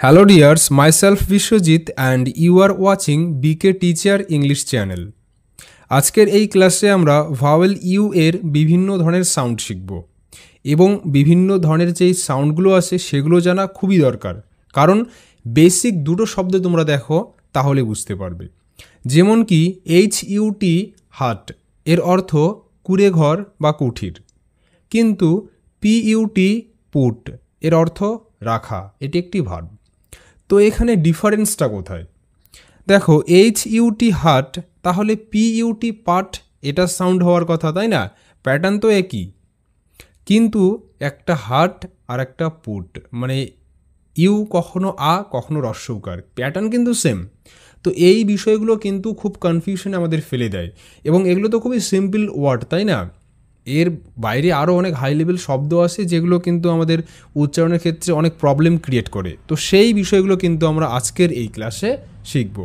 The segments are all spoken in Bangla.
Hello dears, myself Vishwajit and you are watching BK Teacher English channel. আজকের এই ক্লাসে আমরা ভাওয়েল ইউ এর বিভিন্ন ধরনের সাউন্ড শিখব এবং বিভিন্ন ধরনের যেই সাউন্ডগুলো আছে সেগুলো জানা খুবই দরকার, কারণ বেসিক দুটো শব্দ তোমরা দেখো তাহলে বুঝতে পারবে। যেমন কি HUT হাট এর অর্থ কুঁড়ে ঘর বা কুঠির, কিন্তু PUT পুট এর অর্থ রাখা, এটি একটি ভার্ব। তো এখানে ডিফারেন্সটা কোথায়? দেখো HUT হাট তাহলে PUT পাট, এটা সাউন্ড হওয়ার কথা, তাই না? প্যাটার্ন তো একই, কিন্তু একটা হাট আর একটা পুট, মানে ইউ কখনো আ কখনো রস্যউকার, প্যাটার্ন কিন্তু সেম। তো এই বিষয়গুলো কিন্তু খুব কনফিউশনে আমাদের ফেলে দেয়, এবং এগুলো তো খুবই সিম্পল ওয়ার্ড, তাই না? এর বাইরে আরও অনেক হাই লেভেল শব্দ আছে যেগুলো কিন্তু আমাদের উচ্চারণের ক্ষেত্রে অনেক প্রবলেম ক্রিয়েট করে। তো সেই বিষয়গুলো কিন্তু আমরা আজকের এই ক্লাসে শিখব।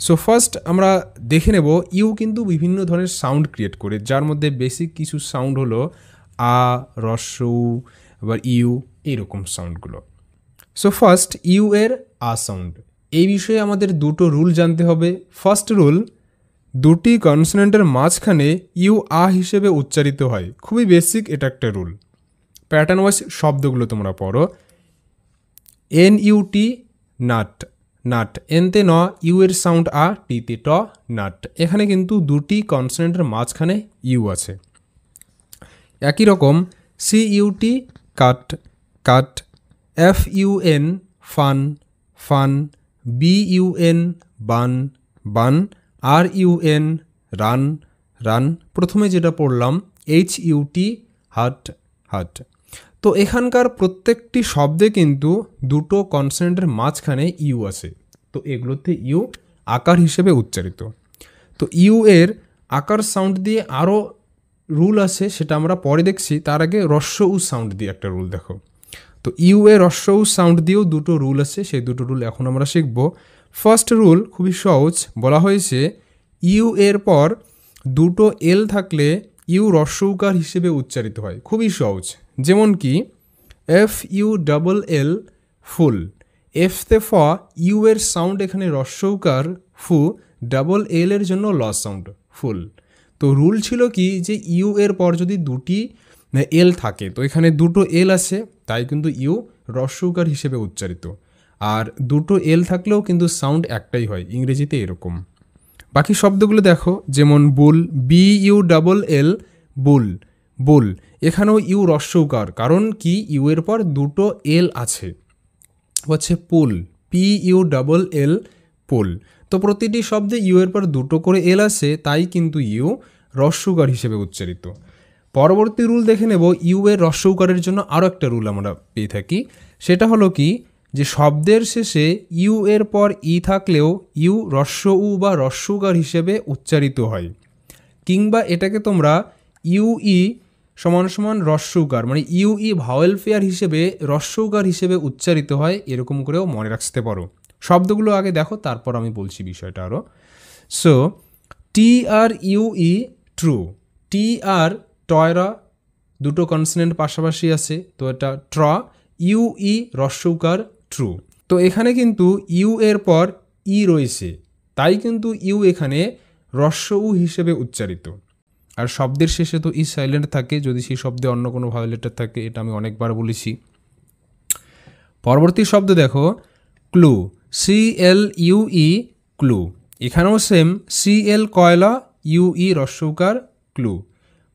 সো ফার্স্ট আমরা দেখে নেব ইউ কিন্তু বিভিন্ন ধরনের সাউন্ড ক্রিয়েট করে, যার মধ্যে বেসিক কিছু সাউন্ড হলো আ, রস্যউ, আবার ইউ, এইরকম সাউন্ডগুলো। সো ফার্স্ট ইউ এর আ সাউন্ড, এই বিষয়ে আমাদের দুটো রুল জানতে হবে। ফার্স্ট রুল, দুটি কনসোনেন্টের মাঝখানে ইউ আ হিসেবে উচ্চারিত হয়, খুবই বেসিক, এটা একটা রুল। প্যাটার্ন ওয়াইজ শব্দগুলো তোমরা পড়ো। NUT নাট, নাট, এনতে ন, ইউ এর সাউন্ড আ, টিতে ট, নাট। এখানে কিন্তু দুটি কনসোনেন্টের মাঝখানে ইউ আছে। একই রকম CUT কাট, কাট, FUN ফান, ফান, BUN বান, বান, RUN রান, রান। প্রথমে যেটা পড়লাম HUT হাট, হাট। তো এখানকার প্রত্যেকটি শব্দে কিন্তু দুটো কনসোনেন্টের মাঝখানে ইউ আছে, তো এগুলোতে ইউ আকার হিসেবে উচ্চারিত। তো ইউ এর আকার সাউন্ড দিয়ে আরও রুল আছে, সেটা আমরা পরে দেখছি। তার আগে রস্য উ সাউন্ড দিয়ে একটা রুল দেখো। তো ইউ এর রস্য উ সাউন্ড দিয়েও দুটো রুল আছে, সেই দুটো রুল এখন আমরা শিখব। ফার্স্ট রুল খুবই সহজ, বলা হয়েছে ইউ এর পর দুটো এল থাকলে ইউ রস্যউকার হিসেবে উচ্চারিত হয়, খুবই সহজ। যেমন কি FULL ফুল, এফতে ফ, ইউ এর সাউন্ড এখানে রস্যউকার, ফু, ডাবল এল এর জন্য ল সাউন্ড, ফুল। তো রুল ছিল কি, যে ইউ এর পর যদি দুটি এল থাকে, তো এখানে দুটো এল আছে, তাই কিন্তু ইউ রস্যউকার হিসেবে উচ্চারিত। আর দুটো এল থাকলেও কিন্তু সাউন্ড একটাই হয়, ইংরেজিতে এরকম। বাকি শব্দগুলো দেখো, যেমন বুল, BULL বুল, বুল, এখানেও ইউ রস্যউকার, কারণ কি ইউ এর পর দুটো এল আছে। হচ্ছে পুল, PULL পুল। তো প্রতিটি শব্দে ইউ এর পর দুটো করে এল আছে, তাই কিন্তু ইউ রস্যউকার হিসেবে উচ্চারিত। পরবর্তী রুল দেখে নেব, ইউ এর রস্যউকারের জন্য আরও একটা রুল আমরা পেয়ে থাকি। সেটা হলো কি, যে শব্দের শেষে ইউ এর পর ই থাকলেও ইউ রস্য উ বা রস্যউকার হিসেবে উচ্চারিত হয়, কিংবা এটাকে তোমরা UI সমান সমান রস্যউকার, মানে UI ভাওয়েল পেয়ার হিসেবে রস্যউকার হিসেবে উচ্চারিত হয়, এরকম করেও মনে রাখতে পারো। শব্দগুলো আগে দেখো, তারপর আমি বলছি বিষয়টা আরও। সো TRUE ট্রু, TR টয়রা, দুটো কনসোনেন্ট পাশাপাশি আছে, তো এটা ট্র, UI রস্যউকার, ট্রু। তো এখানে কিন্তু ইউ এর পর ই রয়েছে, তাই কিন্তু ইউ এখানে রস্য উ হিসেবে উচ্চারিত। আর শব্দের শেষে তো ই সাইলেন্ট থাকে যদি সেই শব্দে অন্য কোনো ভাওয়েল লেটার থাকে, এটা আমি অনেকবার বলেছি। পরবর্তী শব্দ দেখো, ক্লু, CLUE ক্লু, এখানেও সেম, CL কয়লা, UI রস্যউকার, ক্লু।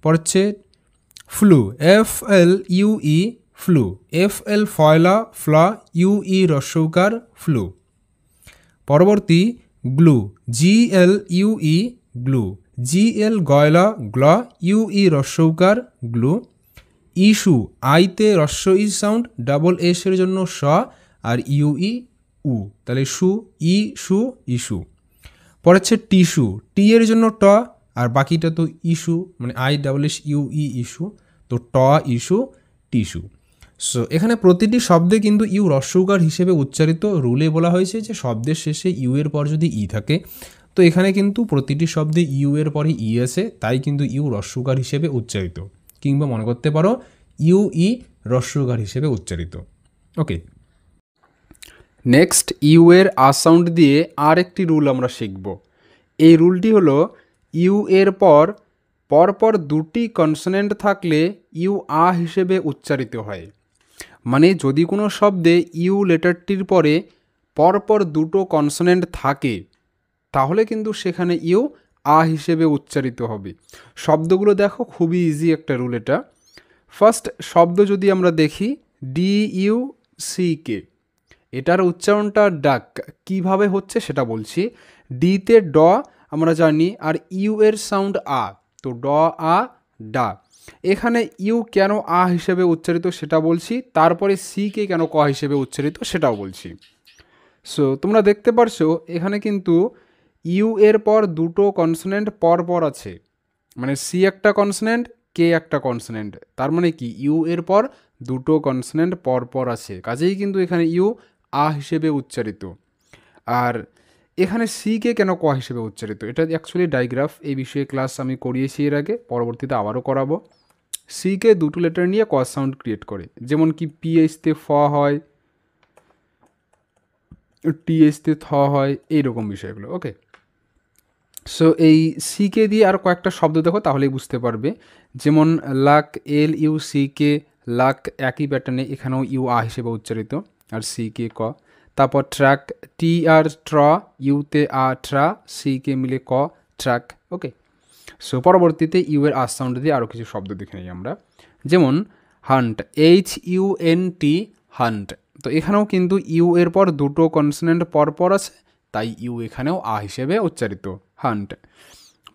পড়ছে ফ্লু, FLUE ফ্লু, FL ফয়লা, ফ্ল, UI রস্যউকার, ফ্লু। পরবর্তী গ্লু, GLUE গ্লু, GL গয়লা, গ্ল, UI রস্যউকার, গ্লু। ইস্যু, আইতে রস্য ই সাউন্ড, ডাবল এস এর জন্য স, আর UI উ, তাহলে সু, ই সু, ইস্যু। পড়েছে টিস্যু, টি এর জন্য ট, আর বাকিটা তো ইস্যু, মানে ISSUE ইস্যু, তো ট, ইস্যু, টিস্যু। সো এখানে প্রতিটি শব্দে কিন্তু ইউ রস্যউকার হিসেবে উচ্চারিত। রুলে বলা হয়েছে যে শব্দের শেষে ইউ এর পর যদি ই থাকে, তো এখানে কিন্তু প্রতিটি শব্দে ইউ এর পরে ই আছে, তাই কিন্তু ইউ রস্যউকার হিসেবে উচ্চারিত, কিংবা মনে করতে পারো UI রস্যউকার হিসেবে উচ্চারিত। ওকে, নেক্সট ইউ এর আ সাউন্ড দিয়ে আর একটি রুল আমরা শিখব। এই রুলটি হলো ইউ এর পরপর দুটি কনসোনেন্ট থাকলে ইউ আ হিসেবে উচ্চারিত হয়। মানে যদি কোনো শব্দে ইউ লেটারটির পরপর দুটো কনসোনেন্ট থাকে তাহলে কিন্তু সেখানে ইউ আ হিসেবে উচ্চারিত হবে। শব্দগুলো দেখো, খুবই ইজি একটা রুল এটা। ফার্স্ট শব্দ যদি আমরা দেখি, ডি ইউ সি কে, এটার উচ্চারণটা ডাক কিভাবে হচ্ছে সেটা বলছি। ডিতে ড আমরা জানি, আর ইউ এর সাউন্ড আ, তো ড আ ডা। এখানে ইউ কেন আ হিসেবে উচ্চারিত সেটা বলছি, তারপরে সি কে কেন ক হিসেবে উচ্চারিত সেটাও বলছি। সো তোমরা দেখতে পারছো এখানে কিন্তু ইউ এর পর দুটো কনসোনেন্ট পর আছে, মানে সি একটা কনসোনেন্ট, কে একটা কনসোনেন্ট, তার মানে কি ইউ এর পর দুটো কনসোনেন্ট পর আছে, কাজেই কিন্তু এখানে ইউ আ হিসেবে উচ্চারিত। আর এখানে সি কে কেন ক হিসেবে উচ্চারিত, এটা অ্যাকচুয়ালি ডাইগ্রাফ, এই বিষয়ে ক্লাস আমি করিয়েছি এর আগে, পরবর্তীতে আবারও করাবো। সি কে দুটো লেটার নিয়ে ক সাউন্ড ক্রিয়েট করে, যেমন কি পিএইচতে ফ হয়, টিএইচতে থ হয়, এইরকম বিষয়গুলো। ওকে, সো এই সি কে দিয়ে আর কয়েকটা শব্দ দেখো তাহলেই বুঝতে পারবে। যেমন lakh, L U C K, lakh একই প্যাটার্নে এখানেও ইউ আ হিসেবে উচ্চারিত, আর সি কে ক। তারপর ট্র্যাক, টি আর ট্র, ইউতে আ ট্রা, সি কে মিলে ক, ট্র্যাক। ওকে, সো পরবর্তীতে ইউ এর আ সাউন্ড দিয়ে আরও কিছু শব্দ দেখে নিই আমরা। যেমন hunt, H U N T, hunt. তো এখানেও কিন্তু ইউ এর পর দুটো কনসোনেন্ট পর আছে, তাই ইউ এখানেও আ হিসেবে উচ্চারিত, হান্ট।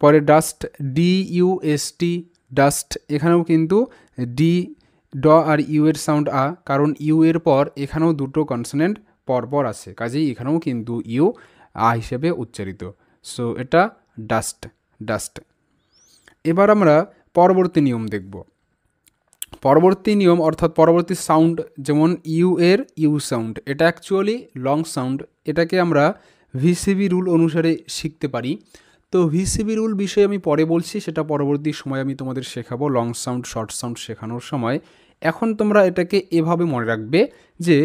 পরে dust, D U S T, dust. এখানেও কিন্তু ডি ড আর ইউ এর সাউন্ড আ, কারণ ইউ এর পর এখানেও দুটো কনসোনেন্ট পর আছে, কাজেই এখানেও কিন্তু ইউ আ হিসেবে উচ্চারিত। সো এটা ডাস্ট, ডাস্ট। এবার আমরা পরবর্তী নিয়ম দেখব। পরবর্তী নিয়ম অর্থাৎ পরবর্তী সাউন্ড, যেমন ইউ এর ইউ সাউন্ড, এটা অ্যাকচুয়ালি লং সাউন্ড, এটাকে আমরা ভিসিবি রুল অনুসারে শিখতে পারি। তো ভিসিবি রুল বিষয়ে আমি পরে বলছি, সেটা পরবর্তী সময় আমি তোমাদের শেখাবো, লং সাউন্ড শর্ট সাউন্ড শেখানোর সময়। এখন তোমরা এটাকে এভাবে মনে রাখবে যে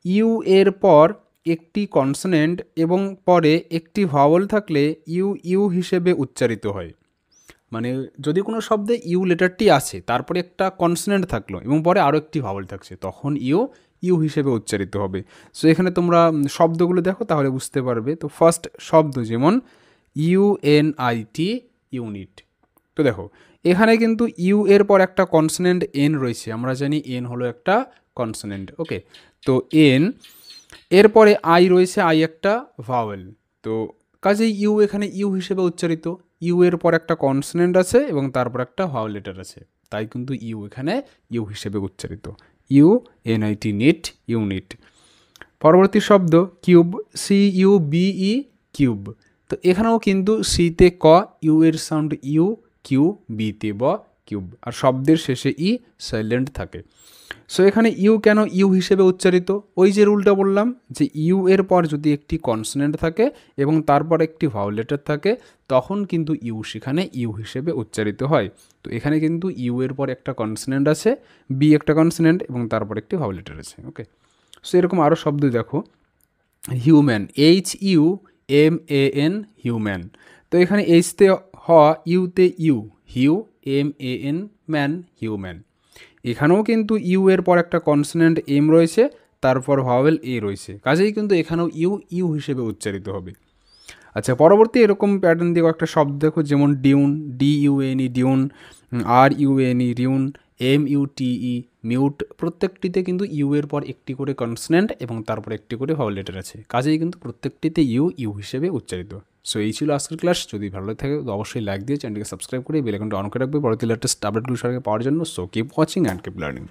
ইউ এর পর একটি কনসোনেন্ট এবং পরে একটি ভাওয়েল থাকলে ইউ ইউ হিসেবে উচ্চারিত হয়। মানে যদি কোনো শব্দে ইউ লেটারটি আছে, তারপরে একটা কনসোনেন্ট থাকলো এবং পরে আরও একটি ভাওয়েল থাকছে, তখন ইউ ইউ হিসেবে উচ্চারিত হবে। সো এখানে তোমরা শব্দগুলো দেখো তাহলে বুঝতে পারবে। তো ফার্স্ট শব্দ যেমন ইউএনআইটি, ইউনিট। তো দেখো এখানে কিন্তু ইউ এর পর একটা কনসোনেন্ট এন রয়েছে, আমরা জানি এন হলো একটা কনসোনেন্ট। ওকে, তো এন এরপরে আই রয়েছে, আই একটা ভাওয়েল, তো কাজেই ইউ এখানে ইউ হিসেবে উচ্চারিত। ইউ এর পর একটা কনসোনেন্ট আছে এবং তারপর একটা ভাওয়েল লেটার আছে, তাই কিন্তু ইউ এখানে ইউ হিসেবে উচ্চারিত, U N I T, nit, unit. পরবর্তী শব্দ cube, C U B E, cube. তো এখানেও কিন্তু সিতে ক, ইউ এর সাউন্ড ইউ, কিউ, বিতে ব, কিউব, আর শব্দের শেষে ই সাইলেন্ট থাকে। সো এখানে ইউ কেন ইউ হিসেবে উচ্চারিত, ওই যে রুলটা বললাম যে ইউ এর পর যদি একটি কনসোনেন্ট থাকে এবং তারপর একটি ভাওয়েল লেটার থাকে, তখন কিন্তু ইউ সেখানে ইউ হিসেবে উচ্চারিত হয়। তো এখানে কিন্তু ইউ এর পর একটা কনসোনেন্ট আছে, বি একটা কনসোনেন্ট এবং তারপর একটি ভাওয়েল লেটার আছে। ওকে, সো এরকম আরও শব্দ দেখো, human, H U M A N, human. তো এখানে এইচতে হ, ইউতে ইউ, হিউ, M A N, man, human. এখানেও কিন্তু ইউ এর পর একটা কনসোনেন্ট এম রয়েছে, তারপর ভাওয়েল এ রয়েছে, কাজেই কিন্তু এখানেও ইউ ইউ হিসেবে উচ্চারিত হবে। আচ্ছা, পরবর্তী এরকম প্যাটার্ন দিয়ে একটা শব্দ দেখো, যেমন ডিউন, ডি ইউএনই, ডিউন, আর ইউএনই, রিউন, এম ইউটিই, মিউট। প্রত্যেকটিতে কিন্তু ইউ এর পর একটি করে কনসোনেন্ট এবং তারপর একটি করে ভাওয়েল লেটার আছে, কাজেই কিন্তু প্রত্যেকটিতে ইউ ইউ হিসেবে উচ্চারিত। সো এই ছিল আজকের ক্লাস। যদি ভালো লাগে তো অবশ্যই লাইক দিয়ে চ্যানেলকে সাবস্ক্রাইব করে বেল আইকনটা অন করে রাখবে পরবর্তী লেটেস্ট আপডেটগুলো সঙ্গে পাওয়ার জন্য। So keep watching and keep learning.